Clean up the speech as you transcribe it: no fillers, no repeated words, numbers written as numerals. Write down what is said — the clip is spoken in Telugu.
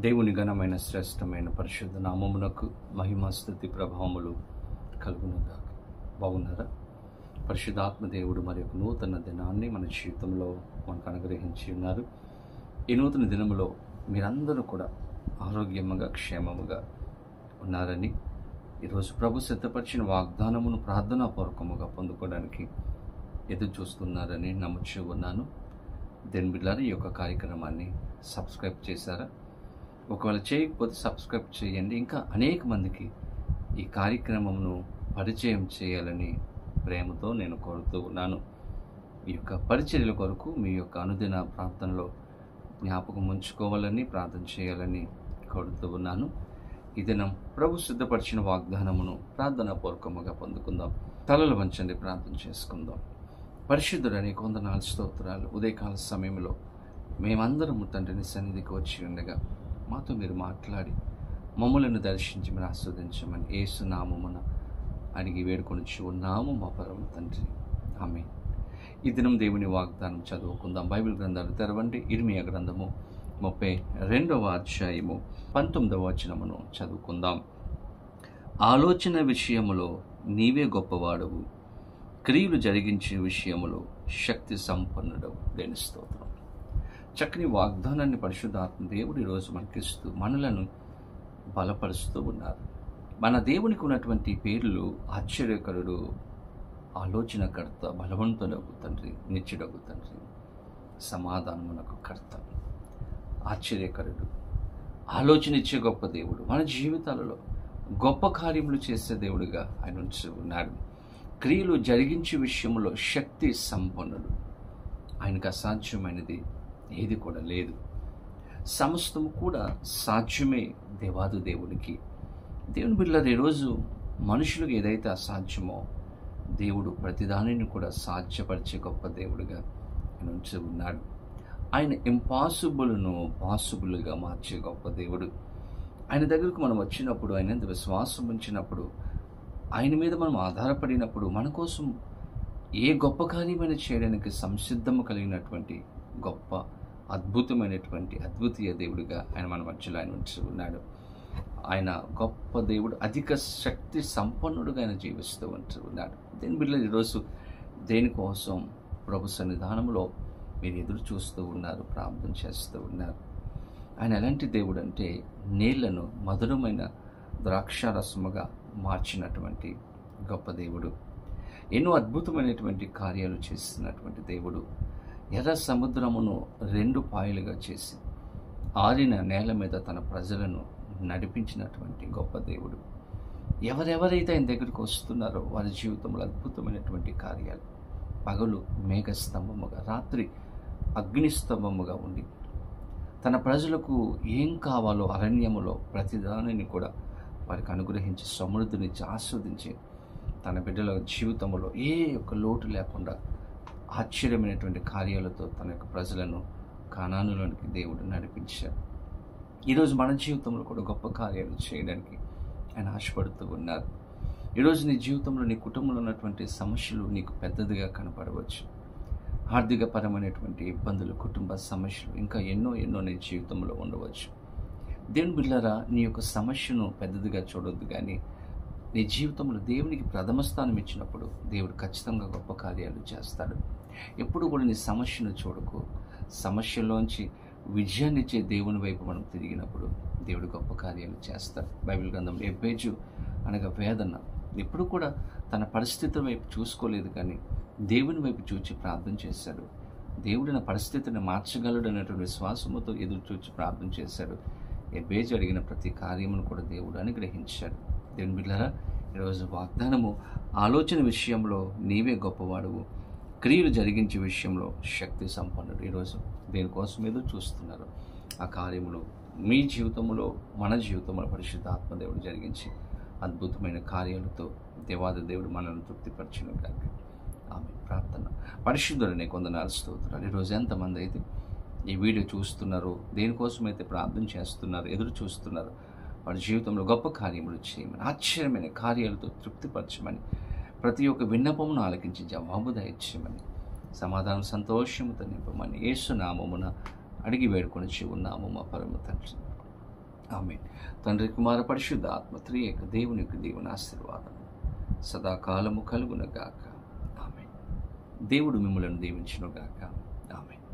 దేవుని ఘనమైన శ్రేష్టమైన పరిశుద్ధ నామమునకు మహిమ స్తుతి ప్రభావములు కలుగునుగాక. బాగున్నారా? పరిశుద్ధాత్మ దేవుడు మరి ఒక నూతన దినాన్ని మన జీవితంలో మనకు అనుగ్రహించి ఉన్నారు. ఈ నూతన దినములో మీరందరూ కూడా ఆరోగ్యముగా క్షేమముగా ఉన్నారని, ఈరోజు ప్రభు సిద్ధపరిచిన వాగ్దానమును ప్రార్థనాపూర్వకముగా పొందుకోవడానికి ఎదురు చూస్తున్నారని నమ్ముచూ ఉన్నాను. దేని బిడ్డలారా, ఈ యొక్క కార్యక్రమాన్ని సబ్స్క్రైబ్ చేశారా? ఒకవేళ చేయకపోతే సబ్స్క్రైబ్ చేయండి. ఇంకా అనేక మందికి ఈ కార్యక్రమమును పరిచయం చేయాలని ప్రేమతో నేను కోరుతూ ఉన్నాను. ఈ యొక్క పరిచర్యల కొరకు మీ యొక్క అనుదిన ప్రార్థనలో జ్ఞాపకం ఉంచుకోవాలని, ప్రార్థన చేయాలని కోరుతూ ఉన్నాను. ఈ దినం ప్రభు సిద్ధపరిచిన వాగ్దానమును ప్రార్థనాపూర్వకముగా పొందుకుందాం. తలలు వంచండి, ప్రార్థన చేసుకుందాం. పరిశుద్ధుడని కొందనాలు స్తోత్రాలు. ఉదయకాల సమయంలో మేమందరము తండ్రిని సన్నిధికి వచ్చి ఉండగా మాతో మీరు మాట్లాడి మమ్మలను దర్శించి మీరు ఆస్వాదించమని యేసు నామమున అడిగి వేడుకొనిచ్చు ఉన్నాము మా పరమ తండ్రి, ఆమేన్. ఈ దినం దేవుని వాగ్దానం చదువుకుందాం. బైబిల్ గ్రంథాలు తెరవండి. ఇర్మియా గ్రంథము 32వ అధ్యాయము 19వ వచనమును చదువుకుందాం. ఆలోచన విషయములో నీవే గొప్పవాడవు, క్రియలు జరిగించే విషయములో శక్తి సంపన్నుడవు. దేని స్తోత్రం. చక్కని వాగ్దానాన్ని పరిశుద్ధాత్మ దేవుడు ఈరోజు మనకిస్తూ మనలను బలపరుస్తూ ఉన్నారు. మన దేవునికి ఉన్నటువంటి పేర్లు ఆశ్చర్యకరుడు, ఆలోచనకర్త, బలవంతుడగు తండ్రి, నిత్యుడగు తండ్రి, సమాధానమునకు కర్త, ఆశ్చర్యకరుడు, ఆలోచన ఇచ్చే గొప్ప దేవుడు, మన జీవితాలలో గొప్ప కార్యములు చేసే దేవుడిగా ఆయన ఉంచి ఉన్నాడు. క్రియలు జరిగించే విషయంలో శక్తి సంపన్నుడు. ఆయనకు అసాధ్యమైనది ఏది కూడా లేదు. సమస్తము కూడా సాధ్యమే దేవాది దేవుడికి. దేవుని బిడ్డలారా, ఈరోజు మనుషులకు ఏదైతే అసాధ్యమో దేవుడు ప్రతిదానిని కూడా సాధ్యపరిచే గొప్ప దేవుడిగా ఆయన ఉంచి ఉన్నాడు. ఆయన ఇంపాసిబుల్ను పాసిబుల్గా మార్చే గొప్ప దేవుడు. ఆయన దగ్గరకు మనం వచ్చినప్పుడు, ఆయన ఎంత విశ్వాసం ఉంచినప్పుడు, ఆయన మీద మనం ఆధారపడినప్పుడు మన కోసం ఏ గొప్ప కార్యమైన చేయడానికి సంసిద్ధము కలిగినటువంటి గొప్ప అద్భుతమైనటువంటి అద్వితీయ దేవుడిగా ఆయన మన మధ్యలో ఆయన ఉంచి ఉన్నాడు. ఆయన గొప్ప దేవుడు, అధిక శక్తి సంపన్నుడుగా ఆయన జీవిస్తూ ఉంటూ ఉన్నాడు. దేని బిడ్డలు ఈరోజు దేనికోసం ప్రభు సన్నిధానంలో మీరు ఎదురు చూస్తూ ఉన్నారు, ప్రార్థన చేస్తూ ఉన్నారు. ఆయన ఎలాంటి దేవుడు అంటే నీళ్లను మధురమైన ద్రాక్షారసముగా మార్చినటువంటి గొప్ప దేవుడు. ఎన్నో అద్భుతమైనటువంటి కార్యాలు చేస్తున్నటువంటి దేవుడు. ఎర్ర సముద్రమును 2 పాయలుగా చేసి ఆరిన నేల మీద తన ప్రజలను నడిపించినటువంటి గొప్ప దేవుడు. ఎవరెవరైతే ఆయన దగ్గరికి వస్తున్నారో వారి జీవితంలో అద్భుతమైనటువంటి కార్యాలు. పగలు మేఘస్తంభముగా, రాత్రి అగ్నిస్తంభముగా ఉండి తన ప్రజలకు ఏం కావాలో అరణ్యములో ప్రతిదానిని కూడా వారికి అనుగ్రహించి సమృద్ధినిచ్చి ఆస్వాదించి తన బిడ్డల జీవితంలో ఏ ఒక్క లోటు లేకుండా ఆశ్చర్యమైనటువంటి కార్యాలతో తన యొక్క ప్రజలను కానానులోనికి దేవుడు నడిపించారు. ఈరోజు మన జీవితంలో కూడా గొప్ప కార్యాలు చేయడానికి ఆయన ఆశపడుతూ ఉన్నారు. ఈరోజు నీ జీవితంలో, నీ కుటుంబంలో ఉన్నటువంటి సమస్యలు నీకు పెద్దదిగా కనపడవచ్చు. ఆర్థిక పరమైనటువంటి ఇబ్బందులు, కుటుంబ సమస్యలు, ఇంకా ఎన్నో నీ జీవితంలో ఉండవచ్చు. దేవుని బిడ్డలారా, నీ యొక్క సమస్యను పెద్దదిగా చూడొద్దు, కానీ నీ జీవితంలో దేవునికి ప్రథమ స్థానం ఇచ్చినప్పుడు దేవుడు ఖచ్చితంగా గొప్ప కార్యాలు చేస్తాడు. ఎప్పుడు కూడా నీ సమస్యను చూడకు. సమస్యలోంచి విజయాన్ని ఇచ్చే దేవుని వైపు మనం తిరిగినప్పుడు దేవుడు గొప్ప కార్యాలు చేస్తాడు. బైబిల్ గ్రంథంలో ఎబ్బేజు అనగా వేదన ఎప్పుడు కూడా తన పరిస్థితి వైపు చూసుకోలేదు, కానీ దేవుని వైపు చూచి ప్రార్థన చేశాడు. దేవుడు నా పరిస్థితిని మార్చగలడు అనేటువంటి విశ్వాసముతో ఎదురు చూచి ప్రార్థన చేశాడు. ఎబ్బేజు అడిగిన ప్రతి కార్యమును కూడా దేవుడు అనుగ్రహించాడు. దేవుని బిడ్డలారా, ఈరోజు వాగ్దానము ఆలోచన విషయంలో నీవే గొప్పవాడువు, క్రియలు జరిగించే విషయంలో శక్తి సంపన్నుడు. ఈరోజు దేనికోసం ఎదురు చూస్తున్నారు ఆ కార్యములు మీ జీవితంలో, మన జీవితంలో పరిశుద్ధ ఆత్మదేవుడు జరిగించి అద్భుతమైన కార్యాలతో దేవాది దేవుడు మనల్ని తృప్తిపరచును గాక. ఆమె ప్రార్థన. పరిశుద్ధుడనే కొందనాలు స్తోత్రాలు. ఈరోజు ఎంతమంది అయితే ఈ వీడియో చూస్తున్నారో, దేనికోసమైతే ప్రార్థన చేస్తున్నారు, ఎదురు చూస్తున్నారు, వారి జీవితంలో గొప్ప కార్యములు చేయమని, ఆశ్చర్యమైన కార్యాలతో తృప్తిపరచమని, ప్రతి ఒక్క విన్నపమును ఆలకించి జవాబు దయచేయమని, సమాధానం సంతోషముతో నింపమని యేసు నామమున అడిగి వేడుకొని ఉన్నాము మా పరమ తండ్రి, ఆమేన్. తండ్రి కుమార పరిశుద్ధ ఆత్మ త్రియేక దేవునికి దేవుని ఆశీర్వాదం సదాకాలము కలుగునగాక. ఆమేన్. దేవుడు మిమ్మలను దీవించునుగాక. ఆమేన్.